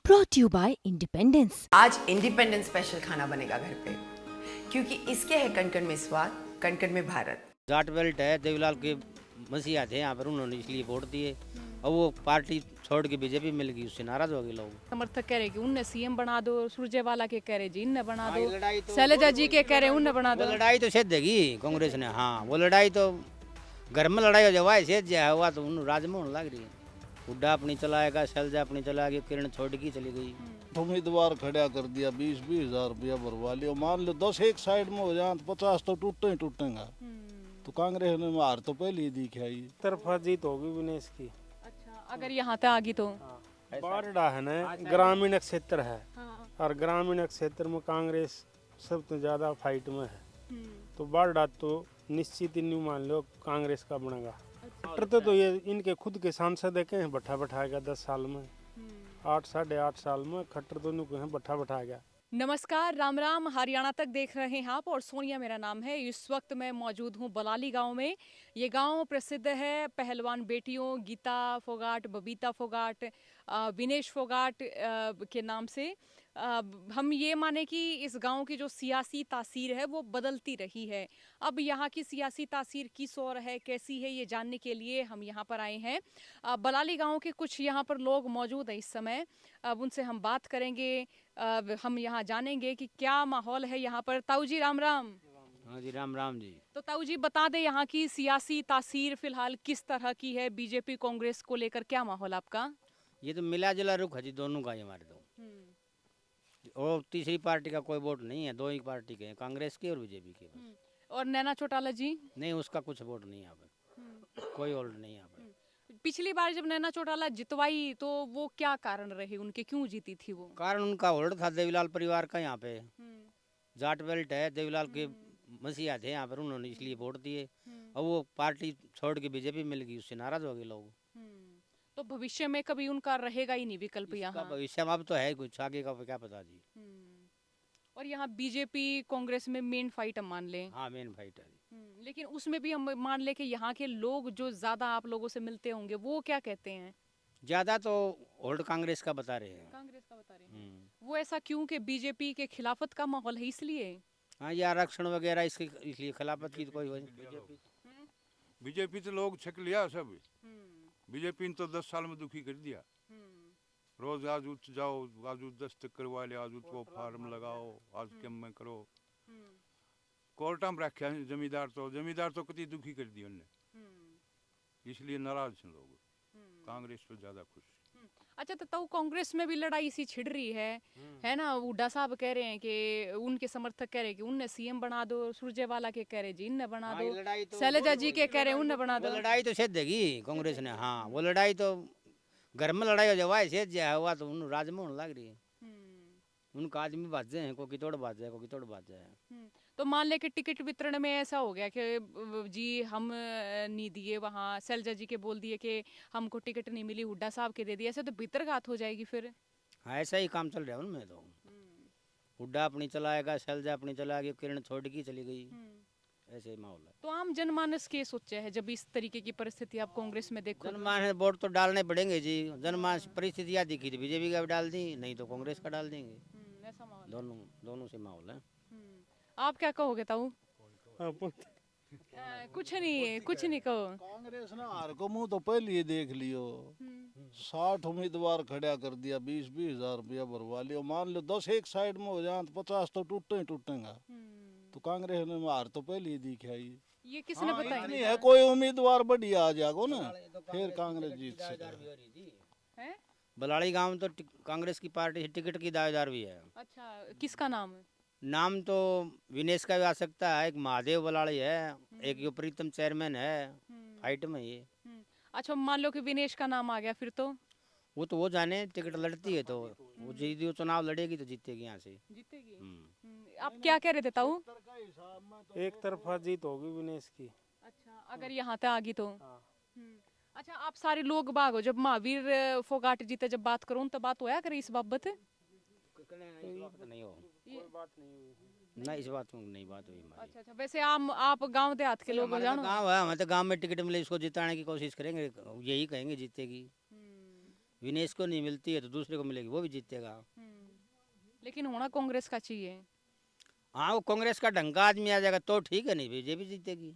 brought to you by Independence। आज independence special खाना बनेगा घर पे, क्योंकि इसके है कण-कण में स्वाद, कण-कण में भारत। जाट बेल्ट है, देवीलाल के मसीहा थे यहाँ पर, उन्होंने इसलिए वोट दिए। और वो पार्टी छोड़ के बीजेपी मिल गई, उससे नाराज हो गए लोग। समर्थक कह रहे कि उनने सीएम बना दो, सुरजेवाला के कह रहे जी इनने बना हाँ, दो, लड़ाई तो शैलजा जी के कह रहे उनने बना वो दो। लड़ाई तो सेध देगी कांग्रेस ने। हाँ, वो लड़ाई तो घर में लड़ाई हो जाए, सेध जाए हुआ तो उन्होंने राज में होने लग रही है। हुड्डा अपनी चलाएगा, शैलजा अपनी चलाएगी, किरण छोड़ के चली गई। उम्मीदवार खड़ा कर दिया, 20-20 हजार रुपया भरवा लिया। मान लो 10 एक साइड में हो जाए तो 50 तो टूटे ही टूटेगा। तो कांग्रेस ने हार तो पहले ही दिखी आई। तरफा जीत होगी विनेश की। अच्छा, अगर यहाँ तक आ गई तो बारडा है ना, ग्रामीण क्षेत्र है। और ग्रामीण क्षेत्र में कांग्रेस सबसे ज्यादा फाइट में है। तो बारडा तो निश्चित ही नहीं मान लो कांग्रेस का बनेगा। खट्टर तो ये इनके खुद के सांसद है, कहीं बैठा बैठाएगा 10 साल में, 8 साढ़े 8 साल में खट्टर तो नहीं कहीं बैठा बैठाएगा। नमस्कार, राम राम, हरियाणा तक देख रहे हैं आप और सोनिया मेरा नाम है। इस वक्त मैं मौजूद हूँ बलाली गांव में। ये गांव प्रसिद्ध है पहलवान बेटियों गीता फोगाट, बबीता फोगाट, विनेश फोगाट के नाम से। हम ये माने कि इस गांव की जो सियासी तासीर है वो बदलती रही है। अब यहाँ की सियासी तासीर किस ओर है, कैसी है, ये जानने के लिए हम यहाँ पर आए हैं। बलाली गांव के कुछ यहाँ पर लोग मौजूद हैं इस समय। अब उनसे हम बात करेंगे, हम यहाँ जानेंगे कि क्या माहौल है यहाँ पर। ताऊ जी राम राम। हाँ जी, राम राम जी। तो ताऊ जी बता दे यहाँ की सियासी तासीर फिलहाल किस तरह की है, बीजेपी कांग्रेस को लेकर क्या माहौल आपका? ये तो मिला जुला रुख है जी दोनों का ही हमारे तो। और तीसरी पार्टी का कोई वोट नहीं है, दो ही पार्टी के हैं, कांग्रेस की और बीजेपी की बस। और नैना चौटाला जी? नहीं, उसका कुछ वोट नहीं है यहाँ पर, कोई वोट नहीं है यहाँ पर। पिछली बार जब नैना चौटाला जितवाई तो वो क्या कारण रहे उनके, क्यों जीती थी वो? कारण उनका होल्ड था देवीलाल परिवार का यहाँ पे। जाट बेल्ट है, देवीलाल के मसीहा थे यहाँ पर, उन्होंने इसलिए वोट दिए। और वो पार्टी छोड़ के बीजेपी मिल गई, उससे नाराज हो गए लोग। तो भविष्य में कभी उनका रहेगा ही नहीं विकल्प यहाँ? भविष्य में अब तो है कुछ, आगे का क्या पता जी। और यहाँ बीजेपी कांग्रेस में मेन फाइट हम मान लें। हाँ, मेन फाइट है। लेकिन उसमें भी हम मान ले कि यहाँ के लोग जो ज्यादा आप लोगों से मिलते होंगे वो क्या कहते हैं? ज्यादा तो होल्ड कांग्रेस का बता रहे हैं। कांग्रेस का बता रहे हैं। वो ऐसा क्यों कि बीजेपी के खिलाफत का माहौल है इसलिए? हाँ, ये आरक्षण वगैरह इसके इसलिए खिलाफत की तो कोई वजह। बीजेपी तो लोग छक लिया सब। बीजेपी ने तो 10 साल में दुखी कर दिया। रोज आज उठ जाओ, आज दस्तक करवा ले, आज वो फार्म लगाओ, आज कैम में करो। कोर्टा में रखा है जमींदार तो कति दुखी कर दिया उनने, इसलिए नाराज हैं लोग। कांग्रेस पे ज्यादा खुश। अच्छा, तो कांग्रेस में भी लड़ाई सी छिड़ रही है ना? हुड्डा साहब कह रहे हैं कि उनके समर्थक कह रहे हैं कि उनने सीएम बना दो, सुरजेवाला के कह रहे जी इनने बना दो, शैलजा जी के कह रहे उनने बना दो। लड़ाई तो सेध देगी कांग्रेस ने। हाँ, वो लड़ाई तो घर में लड़ाई हो जाए, सेध जाए हुआ तो उन्होंने राज में होने लग रही है। उनका आदमी बाजे हैं, कोई तोड़ बाज जाए, कोई तोड़ बाज जाए। तो मान ले कि टिकट वितरण में ऐसा हो गया कि जी हम नहीं दिए, वहाँ शैलजा जी के बोल दिए कि हमको टिकट नहीं मिली, हुड्डा साहब के दे दिए, ऐसे तो भीतरघात हो जाएगी फिर। हाँ, ऐसा ही काम चल रहा है उनमें तो। हुड्डा अपनी चलाएगा, शैलजा अपनी चलाएगी, किरण छोड़ के चली गई, ऐसे ही माहौल है। तो आम जनमानस के सोचा है जब इस तरीके की परिस्थिति आप कांग्रेस में देखो? जनमानस वोट तो डालने पड़ेंगे जी। जनमानस परिस्थितियाँ दिखी थी, बीजेपी का भी डाल दी, नहीं तो कांग्रेस का डाल देंगे। ऐसा माहौल दोनों से माहौल है। आप क्या कहोगे ताऊ? कुछ नहीं कहो। कांग्रेस ने हार को मुंह तो पहले ही देख लियो। 60 उम्मीदवार खड़ा कर दिया, 20-20 हजार रुपया भरवा लिया। मान लो 10 एक साइड में हो जाए तो 50 तो टूटे ही टूटेगा। तो कांग्रेस ने हार तो पहले ही दिखी आई। ये किसने बताया? इतनी है, कोई उम्मीदवार बढ़िया आ जाएगा ना, फिर कांग्रेस जीत सके। बलाड़ी गांव में तो कांग्रेस की पार्टी से टिकट की दावेदार भी है। अच्छा, किसका नाम है? नाम तो विनेश का भी आ सकता है, एक महादेव बलाड़ी है, एक यो प्रीतम चेयरमैन है फाइट में ये। अच्छा, मान लो कि विनेश का नाम आ गया फिर तो? वो जाने, टिकट लड़ती है तो वो जीती, वो चुनाव लड़ेगी तो जीतेगी यहाँ से। जीतेगी। आप क्या कह रहे थे ताऊ? एक तरफा जीत होगी विनेश की। अच्छा, अगर यहाँ तक आ गई तो? अच्छा, आप सारे लोग बाग हो, जब महावीर फोगाट जी से जब बात करूँ तो बात होया करे इस बाबत? नहीं हो, नहीं इस बात में नहीं बात हुई हमारी। अच्छा, वैसे आप गांव देहात के लोग हो जानो? गाँव है, हमें तो गाँव में टिकट मिले इसको जिताने की कोशिश करेंगे, यही कहेंगे जीतेगी। विनेश को नहीं मिलती है तो दूसरे को मिलेगी, वो भी जीतेगा। लेकिन होना कांग्रेस का चाहिए। हाँ, वो कांग्रेस का ढंग का आदमी आ जाएगा तो ठीक है, नहीं बीजेपी जीतेगी।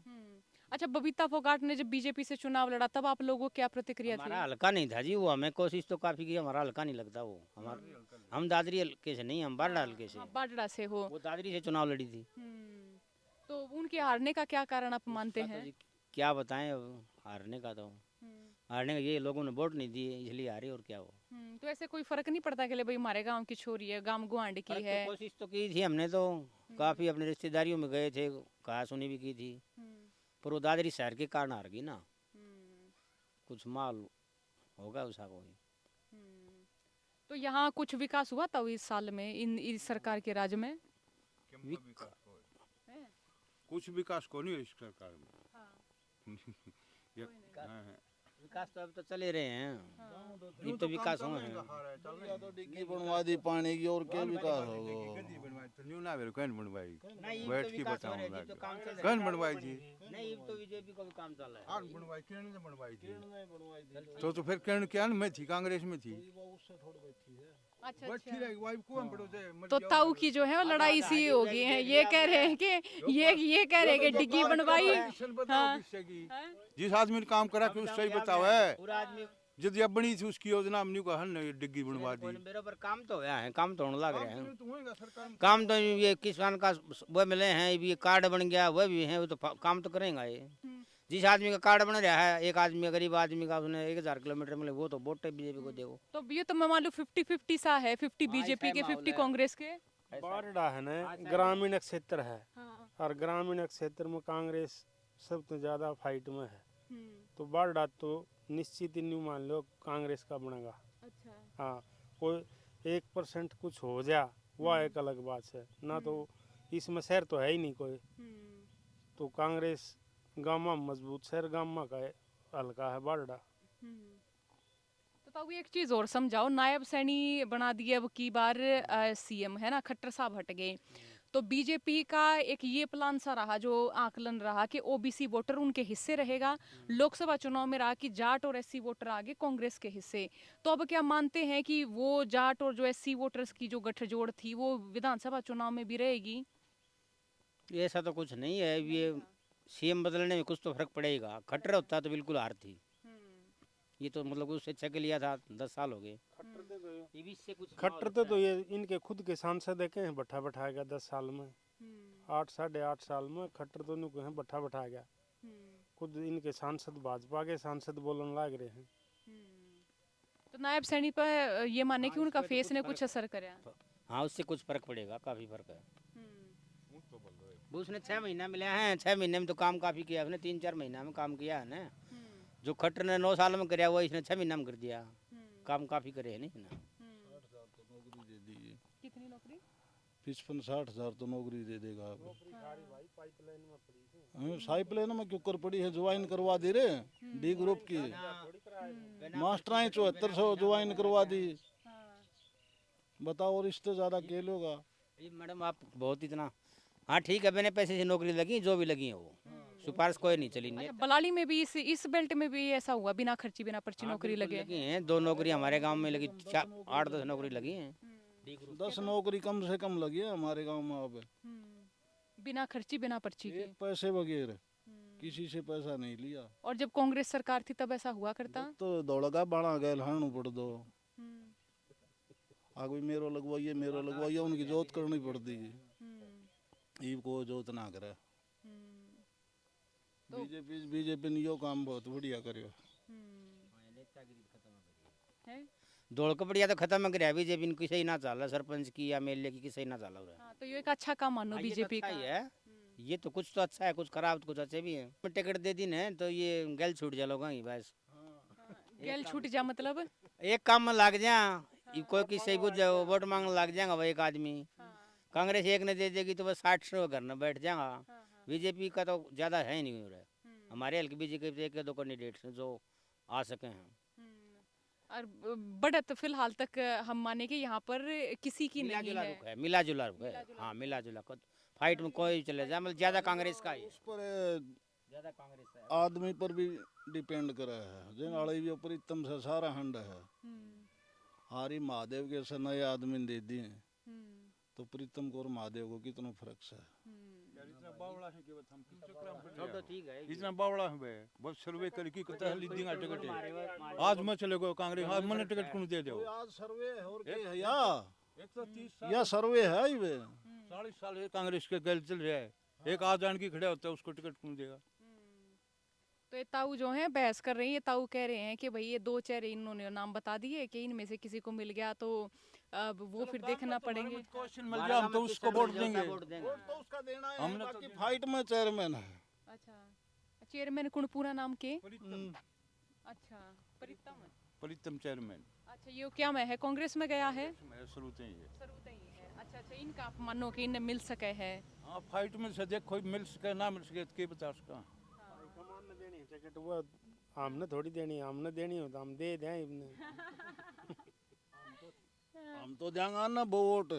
अच्छा, बबीता फोगाट ने जब बीजेपी से चुनाव लड़ा तब आप लोगों को क्या प्रतिक्रिया थी? हमारा हल्का नहीं था जी वो, हमें कोशिश तो काफी की, हमारा हल्का नहीं लगता वो। हमारा हम दादरी हल्के से नहीं, हम बारडा हल्के से। हाँ, बाडड़ा से हो। वो दादरी से चुनाव लड़ी थी। तो उनके हारने का क्या कारण आप मानते तो हैं? जी क्या बताएं अब, हारने का तो हारने का ये लोगों ने वोट नहीं दिए इसलिए हारे, और क्या हो। तो ऐसे कोई फर्क नहीं पड़ता कि ले भाई हमारे गांव की छोरी है, गांव गुआंढ की फर्क है? तो कोशिश तो की थी हमने, तो काफी अपने रिश्तेदारियों में गए थे, कहा सुनी भी की थी, पर वो दादरी शहर के कारण हार गई ना। कुछ माल होगा उसका कोई। तो यहाँ कुछ विकास हुआ था इस साल में, इस सरकार के राज में? कुछ विकास को नहीं है इस सरकार में। हाँ। विकास तो अब तो चले रहे हैं, ये तो विकास हुए हैं। या तो डिग्गी बनवा दी पानी की, और क्या विकास होगा। न्यू ना मेरे कौन बनवाई, नहीं, बैठ तो के विकास हो रहा है बताऊंगा जी, तो काम चल रहा है। कौन बनवाई थी। नहीं, तो बीजेपी का भी काम चल रहा है। आज बनवाई, किरण ने बनवाई थी। तो फिर किरण क्या में थी, कांग्रेस में थी। अच्छा, बैठी रही वाइफ को हम बड़ो से तो ताऊ की जो है वो लड़ाई सी हो गई है, ये कह रहे हैं कि ये कह रहे हैं कि डिग्गी बनवाई। बताओ किससे की, जिस आदमी ने काम करा कि उससे ही बताओ है। पूरा आदमी जिद बनी थी उसकी योजना हमने कहा न डिग्गी बनवा दी। बराबर काम तो हुआ है, काम तो होने लग रहे हैं। तो होएगा सरकार में। काम तो ये किसान का वो मिले हैं, ये कार्ड बन गया वह भी है, वो तो काम तो करेगा ये। जिस आदमी का कार्ड बन रहा है, एक आदमी गरीब आदमी का उसने 1000 किलोमीटर मिले, वो तो वोट बीजेपी को देगा। तो ये तो मैं मान लो 50-50 सा है, 50 बीजेपी के, 50 कांग्रेस के। बारडा है ना ग्रामीण क्षेत्र है, और ग्रामीण क्षेत्र में कांग्रेस सबसे ज्यादा फाइट में है। तो बारडा तो निश्चित ही नहीं मान लो कांग्रेस का बनेगा। अच्छा। हाँ, कोई 1% कुछ हो जा वह एक अलग बात है ना, तो इसमें शहर तो है ही नहीं कोई। तो कांग्रेस गामा मजबूत शहर, गामा का हल्का है बारडा। तो ताऊ एक चीज और समझाओ, नायब सैनी बना दिए अब की बार सीएम है ना, खट्टर साहब हट गए, तो बीजेपी का एक ये प्लान सा रहा, जो आकलन रहा कि ओबीसी वोटर उनके हिस्से रहेगा। लोकसभा चुनाव में रहा कि जाट और एससी वोटर आगे कांग्रेस के हिस्से। तो अब क्या मानते हैं कि वो जाट और जो एससी वोटर्स की जो गठजोड़ थी वो विधानसभा चुनाव में भी रहेगी? ऐसा तो कुछ नहीं है, ये सीएम बदलने में कुछ तो फर्क पड़ेगा। खट्टर होता तो बिल्कुल हार थी, ये तो मतलब उससे अच्छा के लिया था, 10 साल हो गए। ये भी इससे कुछ खट्टर तो ये इनके खुद के सांसद देखे हैं, बैठा बैठाएगा 10 साल में, 8 साढ़े 8 साल में खट्टर तो इनको हैं बैठा बैठा गया। खुद इनके सांसद भाजपा के सांसद बोलने लग रहे हैं। तो नायब सैनी पर ये माने कि उनका फेस ने कुछ असर कराया? हाँ, उससे कुछ फर्क पड़ेगा, काफी फर्क है। उसने 6 महीना मिले हैं, 6 महीने में तो काम काफी किया उसने, 3-4 महीना में काम किया है ना। जो खट्टर ने 9 साल में कराया वो इसने 6 महीना में कर दिया, काम काफी करे है नहीं ना। कितनी नौकरी? 55-60 हजार तो नौकरी दे देगा अब। पाइपलाइन में क्यों कर पड़ी है, ज्वाइन करवा दे रहे डी ग्रुप की मास्टराएं 7400 ज्वाइन करवा दी। बताओ, और इससे ज्यादा के लोगा। मैडम आप बहुत इतना, हाँ ठीक है, मैंने पैसे से नौकरी लगी, जो भी लगी है वो सिफारिश कोई नहीं चली। अच्छा, बलाली में भी इस बेल्ट में भी ऐसा हुआ, बिना खर्ची बिना पर्ची नौकरी लगे? लगी हैं 2 नौकरी हमारे गांव में लगी, 8-10 नौकरी लगी हैं। 10 नौकरी कम से कम लगी है हमारे गांव में अब, बिना खर्ची बिना पर्ची के, एक पैसे बगैर, किसी से पैसा नहीं लिया। और जब कांग्रेस सरकार थी तब ऐसा हुआ करता? तो दौड़गा बाणा गए हाणु पड़ दो, आगे मेरो लगवाइए उनकी जोत करनी पड़ती है, ईब को जोत ना करे। बीजेपी ने यो काम बहुत बढ़िया करियो है। दौड़ कपड़िया तो खत्म कर बीजेपी ने, किसी ना चल सरपंच की या एमएलए की किसी ना चल रहा है। हाँ, तो ये एक अच्छा काम मानो बीजेपी का है। ये तो कुछ तो अच्छा है, कुछ खराब तो कुछ अच्छे भी है। टिकट दे दी ना तो ये गैल छूट जा लोग बस। गैल छूट जा मतलब एक काम में लग जा, कोई किसी को वोट मांग लग जाएगा वो एक आदमी। कांग्रेस एक ने दे देगी तो बस 60 घर में बैठ जाएगा। बीजेपी का तो ज्यादा है ही नहीं हो रहा। हमारे हल्के बीजेपी के 2 कैंडिडेट जो आ सके हैं। और बढ़त फिलहाल तक हम माने कि यहाँ पर किसी की नहीं है, मिला जुला रुख है। हाँ, मिला जुला फाइट में कोई चले जाए, मतलब ज्यादा कांग्रेस का ही। उस पर ज्यादा कांग्रेस है। आदमी पर भी डिपेंड करे है। जिन आले भी प्रीतम से सारा हंड है। हारी महादेव के से नए आदमी दे दिए तो प्रीतम को और महादेव को कितना फर्क है। इतना बावड़ा है कि हम सब तो ठीक है। इतना बावड़ा है बे बस सर्वे करके कत है लीदिंगा टिकट है। आज मैं चले गो कांग्रेस आज मैंने टिकट कौन दे दो। आज सर्वे है और क्या है या सर्वे है ही वे 40 साल से कांग्रेस के गल चल रहा है। एक आजान की खड़ा होता है उसको टिकट कौन देगा। तो ये ताऊ जो है बहस कर रही है, ताऊ कह रहे हैं कि भाई ये दो चेहरे इन्होंने नाम बता दिए कि इनमें से किसी को मिल गया तो अब वो फिर देखना पड़ेंगे। क्वेश्चन मिल जाए हम तो उसको वोट देंगे। वोट तो उसका देना है। हमने बाकी फाइट में चेयरमैन है। अच्छा, चेयरमैन कौन पूरा नाम के? अच्छा, प्रीतम। प्रीतम चेयरमैन अच्छा, ये क्या में है, कांग्रेस में गया है? शुरू से ही है। शुरू से ही है। अच्छा अच्छा, इनका आप मानो कि इन्हें मिल सके है? हाँ फाइट में से देखो मिल सके ना मिल सके तो के बता उसका। कमान ने देनी है टिकट, वो हमने थोड़ी देनी है। हमने देनी हो तो हम दे दें इन्हें। हम तो देंगे ना वोट।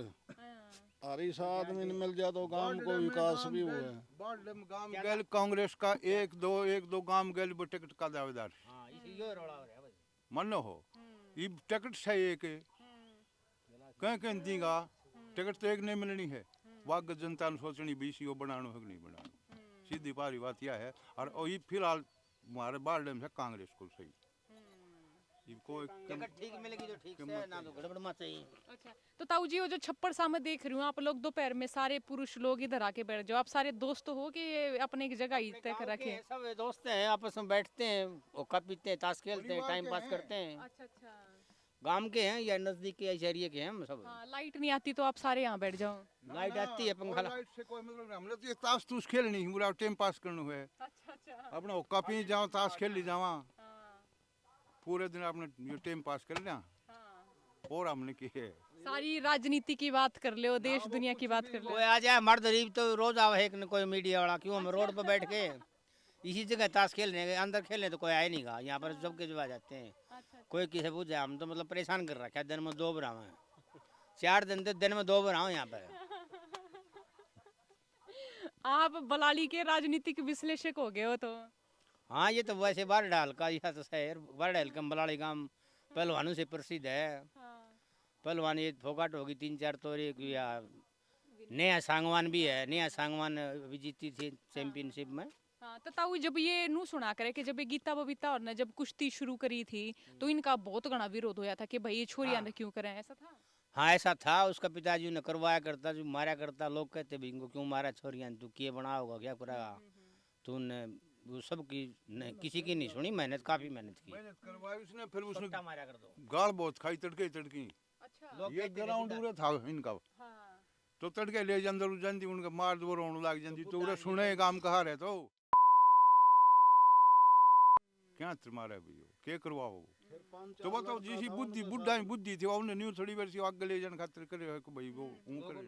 हरी सा आदमी ने मिल जाए तो गांव को विकास भी हुआ है। बाडलम गांव गैल कांग्रेस का एक दो गांव गैल वो टिकट का दावेदार हाँ इसी रोड़ा हो रहा है भाई। मनो हो ये टिकट से एक कहीं कहीं दीगा टिकट तो एक नहीं मिलनी है। वाग जनता ने सोचनी बीसी को बनानो है कि नहीं बनानो। सीधी पारी बात यह है। और ये फिलहाल हमारे बाडलम से कांग्रेस को सही कोई टिकट ठीक मिलेगी तो ठीक से ना तो गड़बड़ मत चाहिए। अच्छा, तो ताऊ जी वो जो छप्पर सामने देख रही हूँ आप लोग दोपहर में सारे पुरुष लोग इधर आके बैठ जाओ। आप सारे दोस्त हो कि अपने एक जगह ही तय कर रखे? सब दोस्त हैं आपस में बैठते हैं और कप पीते हैं ताश खेलते हैं टाइम पास करते हैं। अच्छा अच्छा, गांव के हैं या नजदीक के इस एरिया के हैं हम सब। हाँ, लाइट नहीं आती तो आप सारे यहाँ बैठ जाओ। लाइट आती है पंखा लाइट से कोई मतलब नहीं। हमने तो ये ताश तूश खेलनी है पूरा टाइम पास करना है। अच्छा अच्छा, अपना हुक्का पी जाओ ताश खेल ली जावा पूरे दिन आपने ये टाइम पास कर लिया। और हमने की है सारी राजनीति की बात कर ले, देश दुनिया की बात कर ले। कोई आ जाए मर्द गरीब तो रोज आवे एक न कोई मीडिया वाला। क्यों हम रोड पर बैठ के इसी जगह ताश खेलने गए, अंदर खेलने तो कोई आए नहीं गा। यहाँ पर सबके जब आ जाते हैं। कोई किसे पूछे हम तो मतलब परेशान कर रखा है। दिन में 2 बार आवे 4 दिन तो दिन में 2 बार आओ यहाँ पर। आप बलाली के राजनीतिक विश्लेषक हो गए हो तो? हाँ ये तो वैसे बारडाल का यह तो शहर बारडाल का बलाड़ी गांव पहलवानों से प्रसिद्ध है। पहलवान ये फोकाट होगी 3-4 तो या नया सांगवान भी है। नया सांगवान भी जीती थी चैंपियनशिप में। हाँ, तो ताऊ जब ये नू सुना करे कि जब ये गीता बबीता और ने जब कुश्ती शुरू करी थी तो इनका बहुत घना विरोध होया था कि भाई ये छोरियां ने क्यों करें, ऐसा था? हाँ ऐसा था। उसका पिताजी ने करवाया करता जो मारा करता। लोग कहते भाई इनको क्यों मारा छोरियां, तू किए बना होगा क्या करेगा तूने। वो सब की किसी की नहीं सुनी। मेहनत काफी मेहनत की। मेहनत करवाई उसने फिर उसने छोटा मारा कर दो। गाल बहुत खाई तड़के तड़की। अच्छा, ये ग्राउंड पूरा था इनका हाँ, तो तड़के ले अंदर जाती उनका मार दो रोने लग जाती तो उरे सुने काम कहा रहे तो क्या तुम्हारा भी क्या करवाओ। तो बताओ जिसी बुद्धि बुढ़ा बुद्धि थी उन्हें न्यू थोड़ी वर्ष आगे ले जाने खातिर करे भाई वो करे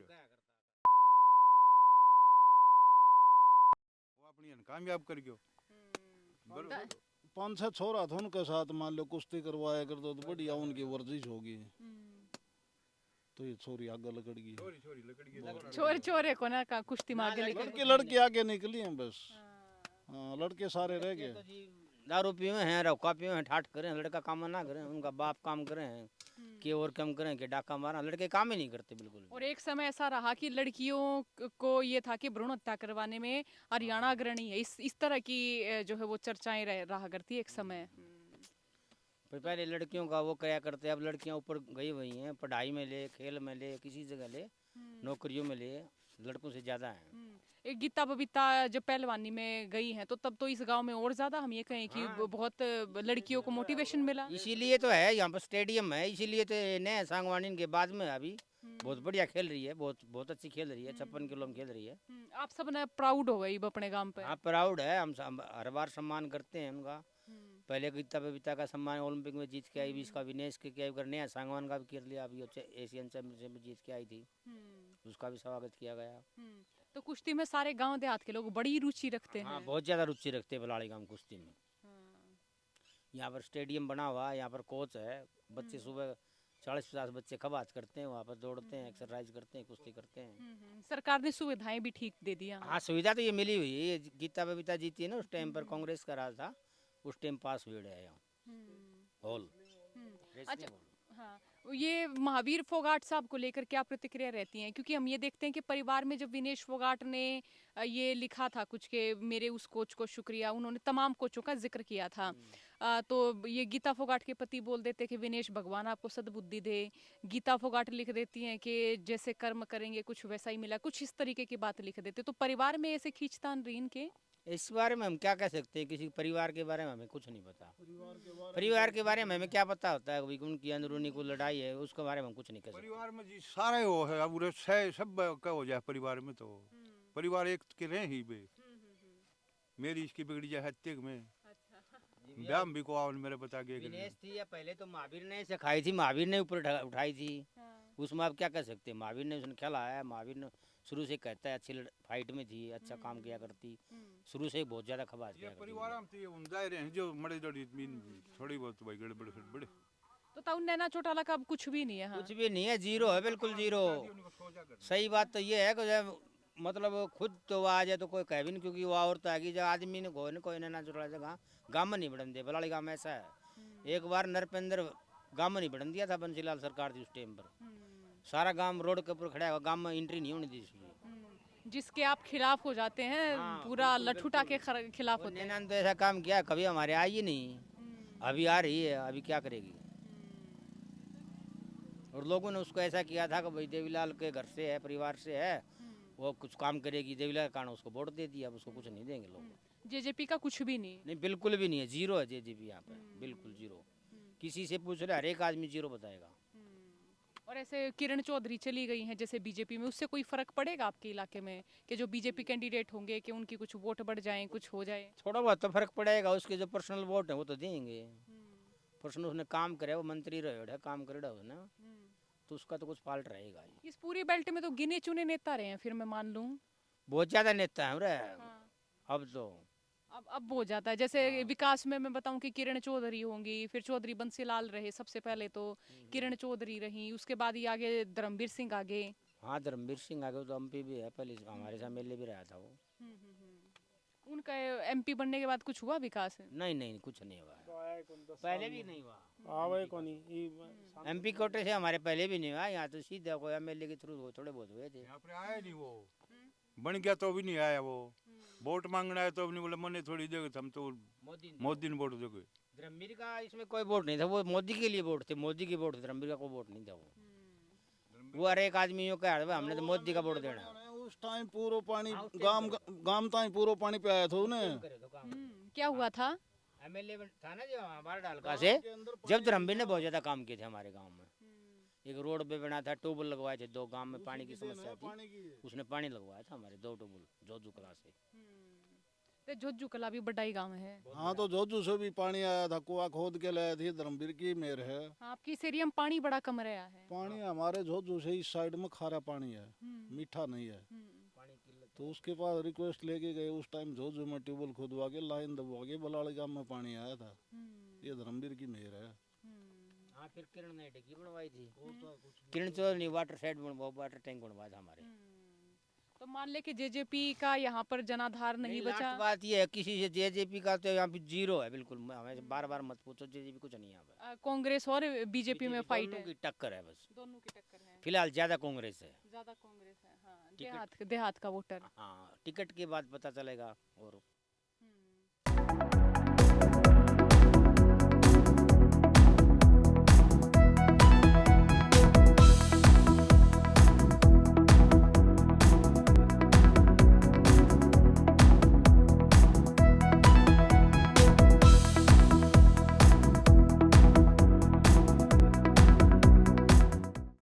वो अपनी कामयाब कर गयो। 5-6 छोरा था उनके साथ मान लो कुश्ती करवाया कर दो तो बढ़िया उनकी वर्जिश होगी। तो ये छोरी आगे लकड़ गई। छोरे छोरे को ना का कुश्ती मार के लेकर लड़के आगे निकली हैं बस। हाँ लड़के सारे रह गए। दारू पिए हैं रौका पिए हैं ठाठ करें। लड़का काम ना करें, उनका बाप काम करें हैं कि और कम करें कि डाका मारा। लड़के काम ही नहीं करते बिल्कुल। और एक समय ऐसा रहा कि लड़कियों को ये था कि भ्रूण हत्या करवाने में हरियाणा अग्रणी है। इस तरह की जो है वो चर्चाएं रहा करती एक समय। पहले लड़कियों का वो कराया करते। अब लड़कियां ऊपर गई हुई हैं पढ़ाई में ले, खेल में ले, किसी जगह ले, नौकरियों में ले, लड़कों से ज्यादा है। एक गीता बबीता जब पहलवानी में गई हैं तो तब तो इस गांव में और ज्यादा हम ये कहें कि बहुत लड़कियों को मोटिवेशन मिला। इसीलिए तो है यहाँ पर स्टेडियम है। इसीलिए तो नए सांगवानी के बाद में अभी बहुत बढ़िया खेल रही है। बहुत बहुत अच्छी खेल रही है। 56 किलो में खेल रही है। आप सब ने प्राउड हो गई अपने गांव पे? हाँ प्राउड है। हम हर बार सम्मान करते हैं उनका। पहले गीता बबीता का सम्मान ओलंपिक में जीत के आई। 20 का विनेश के क्या कर नया सांगवान का भी कर लिया। अभी एशियन चैंपियनशिप में जीत के आई थी, उसका भी स्वागत किया गया। तो कुश्ती में सारे गांव देहात के लोग बड़ी रुचि रखते हैं। हाँ बहुत ज्यादा रुचि रखते हैं बलाड़ी गांव कुश्ती में। यहाँ पर स्टेडियम बना हुआ है, यहाँ पर कोच है। बच्चे सुबह 40-50 बच्चे खबाज करते हैं, वहाँ पर दौड़ते हैं, एक्सरसाइज करते हैं, कुश्ती करते हैं। सरकार ने सुविधाएं भी ठीक दे दिया। हाँ, सुविधा तो ये मिली हुई है। ये गीता बबीता जीती है ना, उस टाइम पर कांग्रेस का राज था, उस टाइम पास हुए है यहाँ हॉल। अच्छा, हाँ, ये महावीर फोगाट साहब को लेकर क्या प्रतिक्रिया रहती हैं? क्योंकि हम ये देखते हैं कि परिवार में जब विनेश फोगाट ने ये लिखा था कुछ के मेरे उस कोच को शुक्रिया, उन्होंने तमाम कोचों का जिक्र किया था। तो ये गीता फोगाट के पति बोल देते कि विनेश भगवान आपको सद्बुद्धि दे। गीता फोगाट लिख देती हैं कि जैसे कर्म करेंगे कुछ वैसा ही मिला, कुछ इस तरीके की बात लिख देते। तो परिवार में ऐसे खींचतान रही इनके? इस बारे में हम क्या कह सकते हैं? किसी परिवार के बारे में हमें कुछ नहीं पता। परिवार के बारे में हमें क्या पता होता है? भाई उनकी अंदरूनी कोई लड़ाई है, उसके बारे में हम कुछ नहीं कह सकते। परिवार में जी सारे वो है, अब सब का हो जाए परिवार में, तो परिवार एक के रहे ही बे। मेरी इसकी बिगड़ी जाए हत्या में ब्याम भी को आवन मेरे बता के विनेश थी या पहले तो महावीर ने सिखाई थी, महावीर ने ऊपर उठाई थी। उसमें आप क्या कह सकते हैं? महावीर ने उसने खेला है, महावीर ने शुरू से कहता है अच्छी फाइट में थी, अच्छा काम किया करती, शुरू से बहुत ज्यादा खबाज किया करती। परिवार में तो ये उन्दाए रहे हैं जो मरे जड़ी थोड़ी बहुत भाई गड़बड़ गड़बड़। तो ताऊ नैना चौटाला का अब कुछ भी नहीं है। हाँ। कुछ भी नहीं है, जीरो है, बिल्कुल जीरो। सही बात तो ये है कि जब मतलब खुद तो वो आ जाए तो कोई कह भी नहीं, क्योंकि वो और तो आगे जब आदमी ने कोई ना जुड़ा जगह गाँव में नहीं बढ़न दे। बलाली गाँव में ऐसा है, एक बार नरपेंद्र गाँव में नहीं बढ़न दिया था बंसीलाल सरकार थी उस टाइम पर। सारा गांव रोड के ऊपर खड़ा है, गांव में एंट्री नहीं होने दी इसलिए। जिसके आप खिलाफ हो जाते हैं। हाँ, पूरा लठुटा के खिलाफ होते हैं। नैना ने तो ऐसा काम किया कभी हमारे आई ही नहीं, अभी आ रही है, अभी क्या करेगी? और लोगों ने उसको ऐसा किया था कि भाई देवीलाल के घर से है, परिवार से है, वो कुछ काम करेगी, देवीलाल के कारण उसको वोट दे दिया। अब उसको कुछ नहीं देंगे लोग। जेजेपी का कुछ भी नहीं। नहीं, बिल्कुल भी नहीं है, जीरो है जेजेपी यहाँ पे, बिल्कुल जीरो। किसी से पूछ रहे हर एक आदमी जीरो बताएगा। और ऐसे किरण चौधरी चली गई हैं जैसे बीजेपी में, उससे कोई फर्क पड़ेगा आपके इलाके में कि जो बीजेपी कैंडिडेट होंगे कि उनकी कुछ वोट बढ़ जाएं, कुछ हो जाए? थोड़ा बहुत तो फर्क पड़ेगा, उसके जो पर्सनल वोट है वो तो देंगे। पर्सनल उसने काम करे, वो मंत्री रहे है, काम करे उसने, तो उसका तो कुछ फाल्ट रहेगा ही। इस पूरी बेल्ट में तो गिने चुने नेता रहे हैं, फिर मैं मान लूं। बहुत ज्यादा नेता है रे। अब तो अब हो जाता है। जैसे विकास में मैं बताऊं कि किरण चौधरी होंगी, फिर चौधरी बंसीलाल रहे सबसे पहले, तो किरण चौधरी रही, उसके बाद ही आगे धर्मवीर सिंह आगे। हाँ, धर्मवीर सिंह आगे तो एमपी भी है, पहले हमारे साथ एमएलए भी रहा था वो। उनका एमपी बनने के बाद कुछ हुआ विकास? नहीं नहीं, कुछ नहीं हुआ, पहले भी नहीं हुआ। आवे को नहीं एमपी कोटे से हमारे पहले भी नहीं हुआ। यहाँ तो सीधा कोई एमएलए के थ्रू थोड़े बहुत हुए थे। यहाँ पे आया नहीं वो, बन गया तो भी नहीं आया वो। वोट मांगना है तो भी नहीं बोले मने थोड़ी देगा, हम तो मोदी ने वोट दोगे। धर्मवीर का इसमें कोई वोट नहीं था, वो मोदी के लिए वोट थे, मोदी की वोट थे, धर्मवीर का कोई वोट नहीं था। वो हर एक आदमी यूँ कह रहा हमने तो मोदी का वोट देना। उस टाइम पूरा पानी गाम ताई पूरा पानी पे आया था उन्हें। क्या हुआ था? एमएलए था ना जो हमारे डालका से, जब धर्मवीर ने बहुत ज्यादा काम किए थे हमारे गाँव में। एक रोड पे बना था, ट्यूबवेल लगवाए थे, 2 गांव में पानी की समस्या थी, उसने पानी लगवाया था हमारे 2 ट्यूबवेल जोजू कला से। तो जोजू कला भी बड़ा ही गाँव है। हाँ, तो जोजू से भी पानी आया था, कुआ खोद के लाया थी, धर्मवीर की मेहर है। आपकी इस एरिया में पानी बड़ा कम रहा है। पानी हमारे जोजू से इस साइड में खारा पानी है, मीठा नहीं है। तो उसके पास रिक्वेस्ट लेके गए, उस टाइम जोजू में ट्यूबवेल खुदवा के लाइन दबवा के बलाड़ी गांव में पानी आया था। ये धर्मवीर की मेहर है। हाँ, फिर किरण ने टंकी बनवाई थी, Kiran Chaudhary water set water tank बनवाया था हमारे। तो मान ले कि जेजेपी का यहाँ पर जनाधार नहीं बचा। लास्ट बात ये है, किसी से जेजेपी का तो यहाँ पे जीरो है, बिल्कुल। हमें बार मत पूछो, जेजेपी कुछ नहीं है यहाँ पे। कांग्रेस और बीजेपी में फाइट है, की टक्कर है बस, दोनों की टक्कर है। फिलहाल ज्यादा कांग्रेस है, ज्यादा कांग्रेस है। हाँ, देहात का वोटर। हाँ, टिकट के बाद पता चलेगा। और